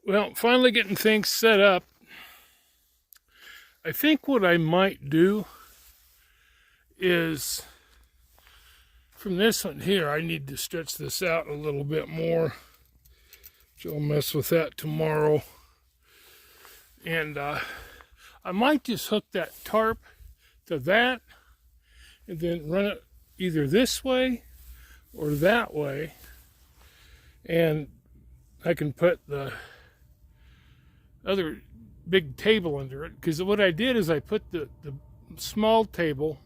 Well, finally getting things set up. I think what I might do is from this one here, I need to stretch this out a little bit more. So I'll mess with that tomorrow. And I might just hook that tarp to that and then run it either this way or that way. And I can put the other big table under it, because what I did is I put the small table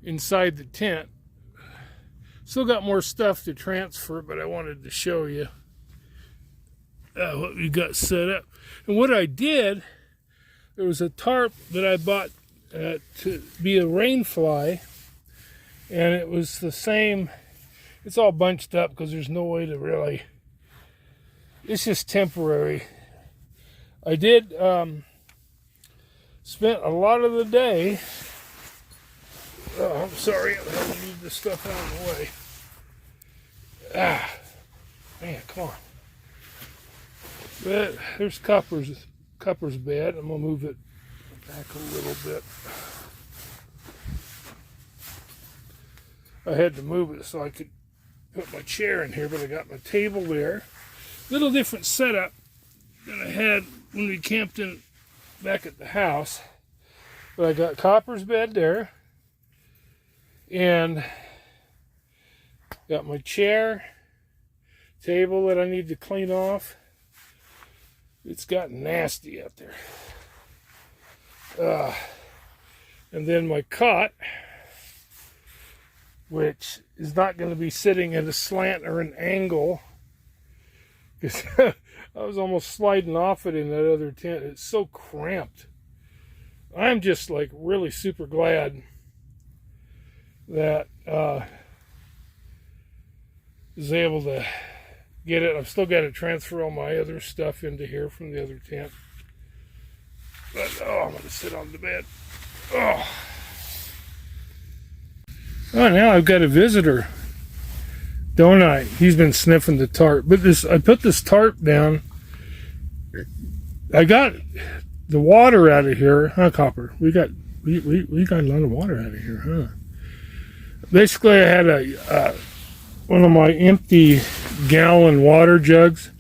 inside the tent. Still got more stuff to transfer, but I wanted to show you what we got set up. And what I did, there was a tarp that I bought to be a rain fly, and it was the same. It's all bunched up because there's no way to really, it's just temporary. I did spent a lot of the day. Oh, I'm sorry, I had to move this stuff out of the way. Man, come on. But there's Copper's bed. I'm gonna move it back a little bit. I had to move it so I could put my chair in here, but I got my table there. Little different setup than I had when we camped in back at the house. But I got Copper's bed there, and got my chair, table that I need to clean off. It's gotten nasty out there. And then my cot, which is not going to be sitting at a slant or an angle, because I was almost sliding off it in that other tent. It's so cramped. I'm just like really super glad that I was able to get it. I've still got to transfer all my other stuff into here from the other tent. But I'm going to sit on the bed. Oh, now I've got a visitor, don't I? He's been sniffing the tarp. But I put this tarp down. I got the water out of here, huh, Copper? We got a lot of water out of here, huh? Basically, I had one of my empty gallon water jugs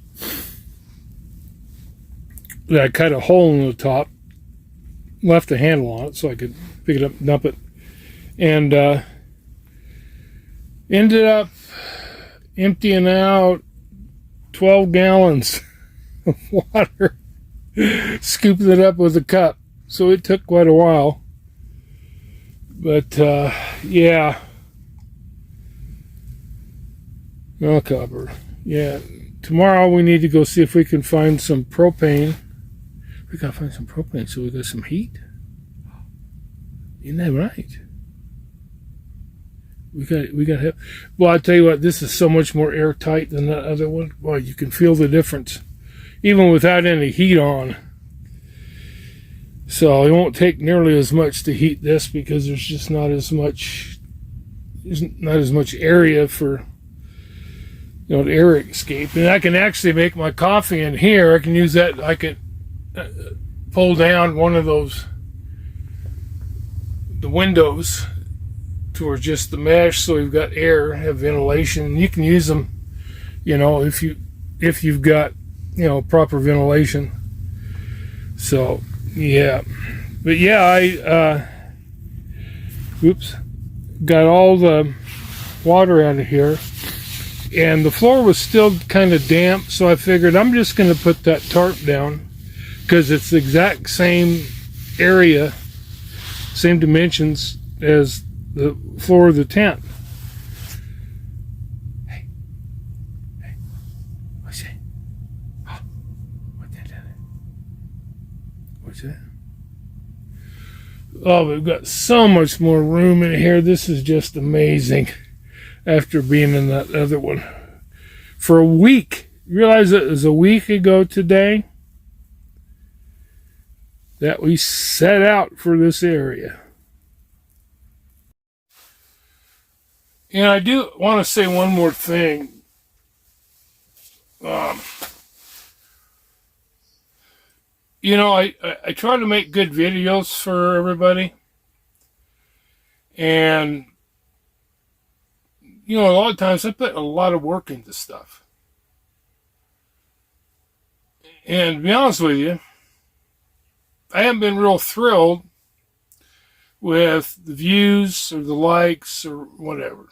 that I cut a hole in the top, left a handle on it so I could pick it up and dump it, and ended up emptying out 12 gallons of water, scooping it up with a cup. So it took quite a while. But yeah. No, Copper. Yeah. Tomorrow we need to go see if we can find some propane. We gotta find some propane so we got some heat. Isn't that right? We got help. Well, I tell you what, this is so much more airtight than that other one. Well, you can feel the difference, even without any heat on. So it won't take nearly as much to heat this because there's just not as much area for the air escape. And I can actually make my coffee in here. I can use that. I could pull down one of the windows towards just the mesh, so we've got air, have ventilation. You can use them, if you've got proper ventilation. So yeah, but yeah, I got all the water out of here, and the floor was still kind of damp, so I figured I'm just going to put that tarp down because it's the exact same area, same dimensions as the floor of the tent. Hey, what's that? Oh, what's that down there? What's that? Oh, we've got so much more room in here. This is just amazing. After being in that other one for a week, you realize it was a week ago today that we set out for this area. And I do want to say one more thing. I try to make good videos for everybody. And, a lot of times I put a lot of work into stuff. And to be honest with you, I haven't been real thrilled with the views or the likes or whatever.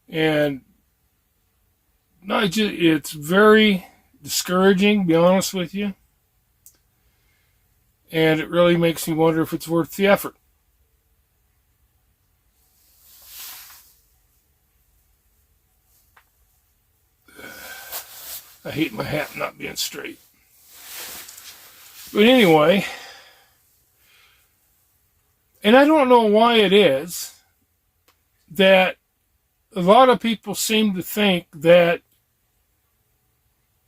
And it's very discouraging, to be honest with you. And it really makes me wonder if it's worth the effort. I hate my hat not being straight. But anyway, and I don't know why it is that a lot of people seem to think that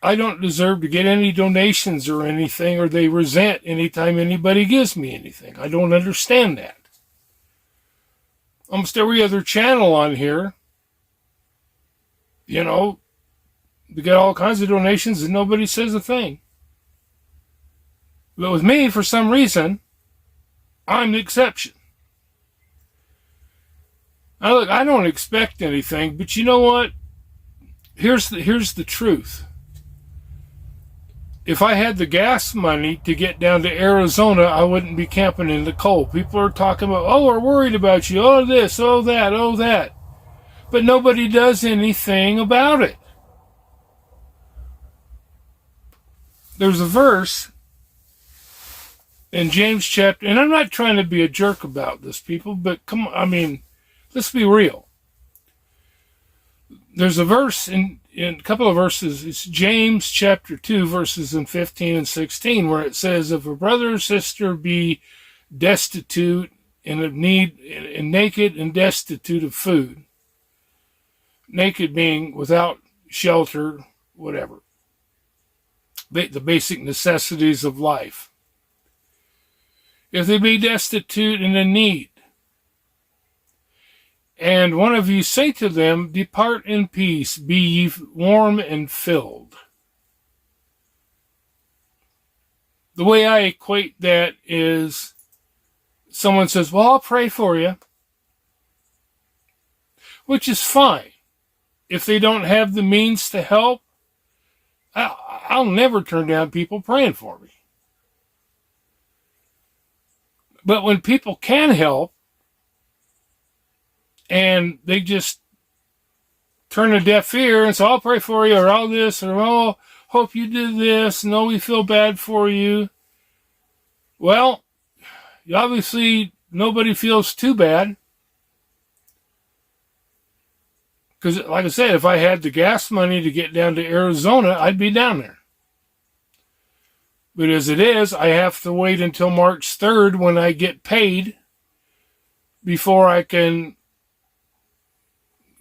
I don't deserve to get any donations or anything, or they resent anytime anybody gives me anything. I don't understand that. Almost every other channel on here, we get all kinds of donations and nobody says a thing. But with me, for some reason, I'm the exception. Now look, I don't expect anything, but you know what? Here's the truth. If I had the gas money to get down to Arizona, I wouldn't be camping in the cold. People are talking about, we're worried about you, this, that. But nobody does anything about it. There's a verse in James chapter, and I'm not trying to be a jerk about this, people, but come on, let's be real. There's a verse in a couple of verses, it's James chapter 2, verses in 15 and 16, where it says, if a brother or sister be destitute and of need, and naked and destitute of food, naked being without shelter, whatever, the basic necessities of life. If they be destitute and in need, and one of you say to them, depart in peace, be ye warm and filled. The way I equate that is, someone says, I'll pray for you, which is fine. If they don't have the means to help, I'll never turn down people praying for me. But when people can help, and they just turn a deaf ear and say, I'll pray for you, or all this, or hope you did this, no, we feel bad for you. Well, obviously nobody feels too bad. Because, like I said, if I had the gas money to get down to Arizona, I'd be down there. But as it is, I have to wait until March 3rd when I get paid before I can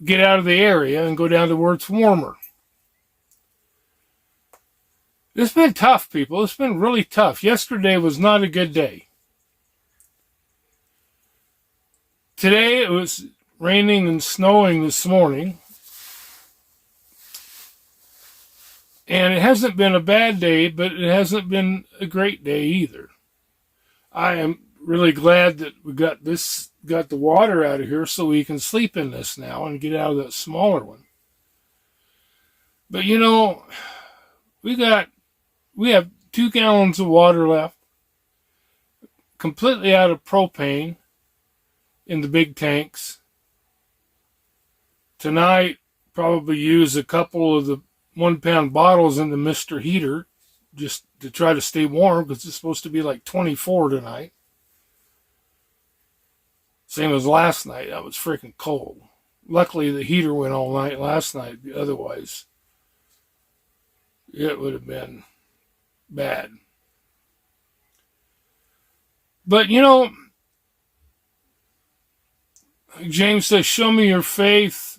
get out of the area and go down to where it's warmer. It's been tough, people. It's been really tough. Yesterday was not a good day. Today it was raining and snowing this morning. And it hasn't been a bad day, but it hasn't been a great day either. I am really glad that we got the water out of here so we can sleep in this now and get out of that smaller one. But we have 2 gallons of water left, completely out of propane in the big tanks. Tonight, probably use a couple of the 1-pound bottles in the Mr. Heater just to try to stay warm, because it's supposed to be like 24 tonight. Same as last night. That was freaking cold. Luckily, the heater went all night last night. Otherwise, it would have been bad. But, James says, show me your faith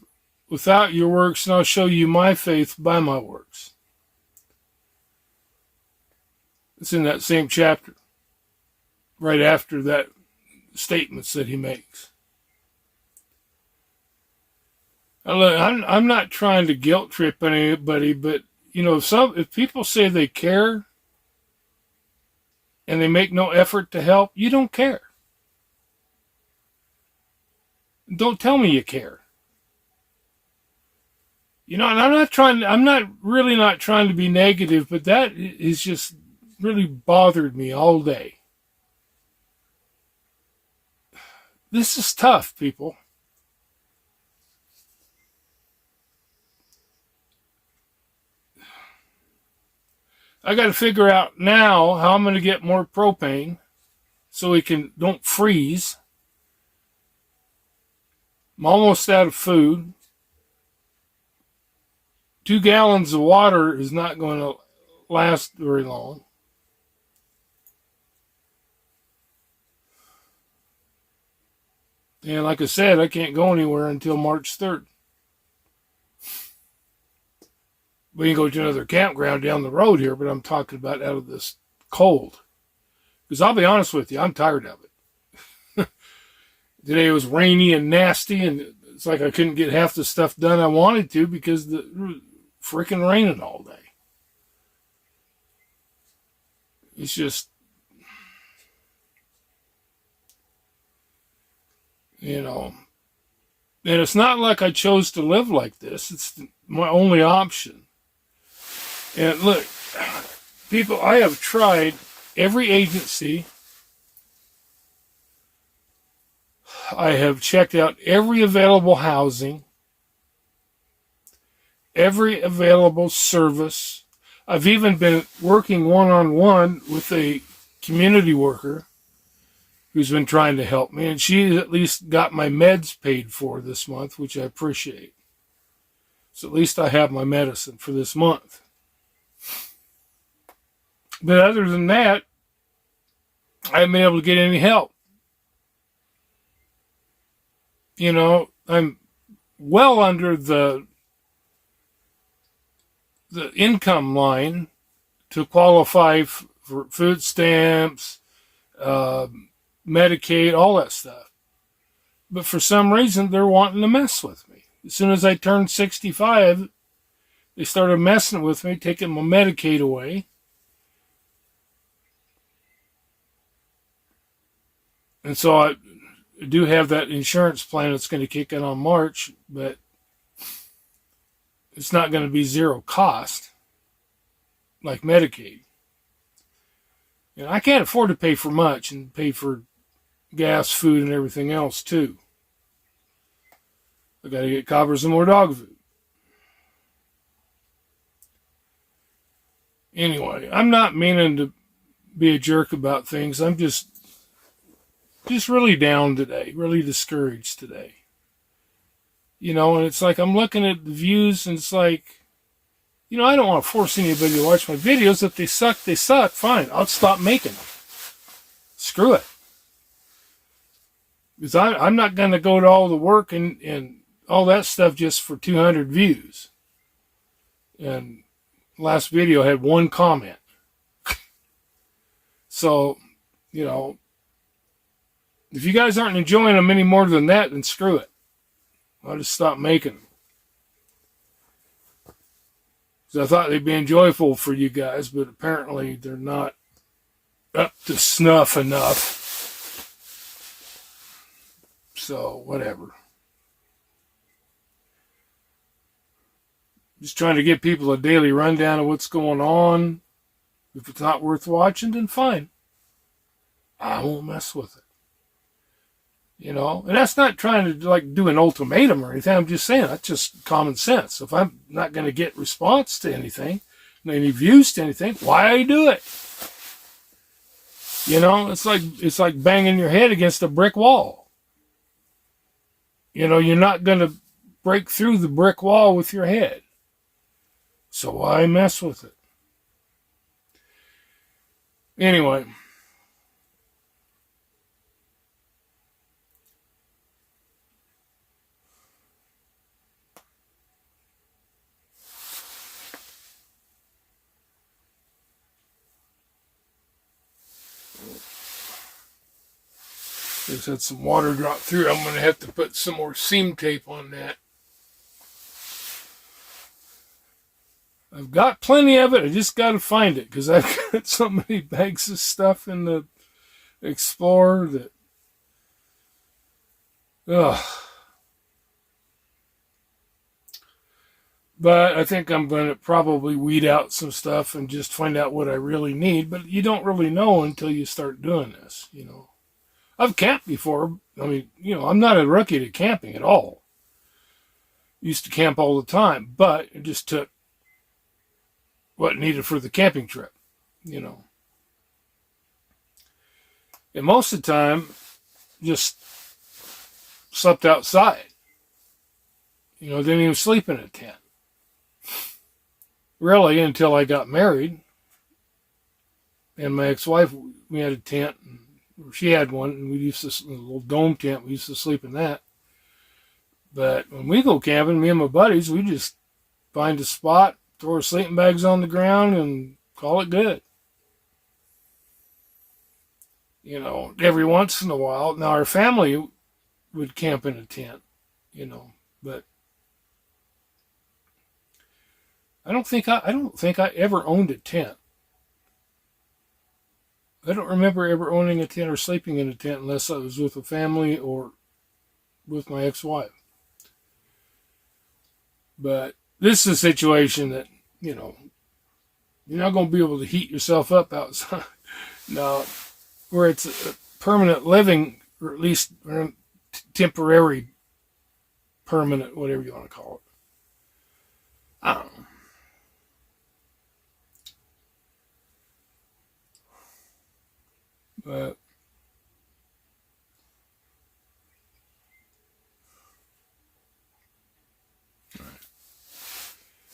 without your works, and I'll show you my faith by my works. It's in that same chapter, right after that statements that he makes. I'm not trying to guilt trip anybody, but if people say they care, and they make no effort to help, you don't care. Don't tell me you care. And I'm not really not trying to be negative, but that is just really bothered me all day. This is tough, people. I got to figure out now how I'm going to get more propane so we don't freeze. I'm almost out of food. 2 gallons of water is not going to last very long. And like I said, I can't go anywhere until March 3rd. We can go to another campground down the road here, but I'm talking about out of this cold. Because I'll be honest with you, I'm tired of it. Today it was rainy and nasty, and it's like I couldn't get half the stuff done I wanted to because it was freaking raining all day. It's just, and it's not like I chose to live like this. It's my only option. And look, people, I have tried every agency. I have checked out every available housing, every available service. I've even been working one-on-one with a community worker who's been trying to help me, and she at least got my meds paid for this month, which I appreciate. So at least I have my medicine for this month. But other than that, I haven't been able to get any help. I'm well under the income line to qualify for food stamps, Medicaid, all that stuff. But for some reason, they're wanting to mess with me. As soon as I turned 65, they started messing with me, taking my Medicaid away. And so I do have that insurance plan that's going to kick in on March, but it's not going to be zero cost like Medicaid. And I can't afford to pay for much and pay for gas, food, and everything else too. I got to get coppers and more dog food. Anyway, I'm not meaning to be a jerk about things. I'm just really down today, really discouraged today. And it's like I'm looking at the views and it's like, I don't want to force anybody to watch my videos. If they suck, they suck. Fine, I'll stop making them. Screw it. Because I'm not going to go to all the work and all that stuff just for 200 views. And last video had 1 comment. So, if you guys aren't enjoying them any more than that, then screw it. I'll just stop making them. So I thought they'd be enjoyable for you guys, but apparently they're not up to snuff enough. So, whatever. Just trying to give people a daily rundown of what's going on. If it's not worth watching, then fine. I won't mess with it. And that's not trying to do an ultimatum or anything. I'm just saying that's just common sense. If I'm not going to get response to anything, any views to anything, why do it? It's like banging your head against a brick wall. You're not going to break through the brick wall with your head. So why mess with it? Anyway. Just had some water drop through. I'm going to have to put some more seam tape on that. I've got plenty of it. I just got to find it because I've got so many bags of stuff in the Explorer that, ugh. But I think I'm going to probably weed out some stuff and just find out what I really need. But you don't really know until you start doing this, you know. I've camped before. I mean, you know, I'm not a rookie to camping at all. Used to camp all the time, but it just took what needed for the camping trip, you know. And most of the time, just slept outside. You know, didn't even sleep in a tent. Really, until I got married. And my ex-wife, we had a tent. She had one, and we used to, a little dome tent. We used to sleep in that. But when we go camping, me and my buddies, we just find a spot, throw our sleeping bags on the ground, and call it good. You know, every once in a while. Now, our family would camp in a tent, you know, but I don't think I ever owned a tent. I don't remember ever owning a tent or sleeping in a tent unless I was with a family or with my ex-wife. But this is a situation that, you know, you're not going to be able to heat yourself up outside. Now, where it's a permanent living, or at least temporary, permanent, whatever you want to call it. I don't know. But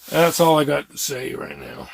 that's all I got to say right now.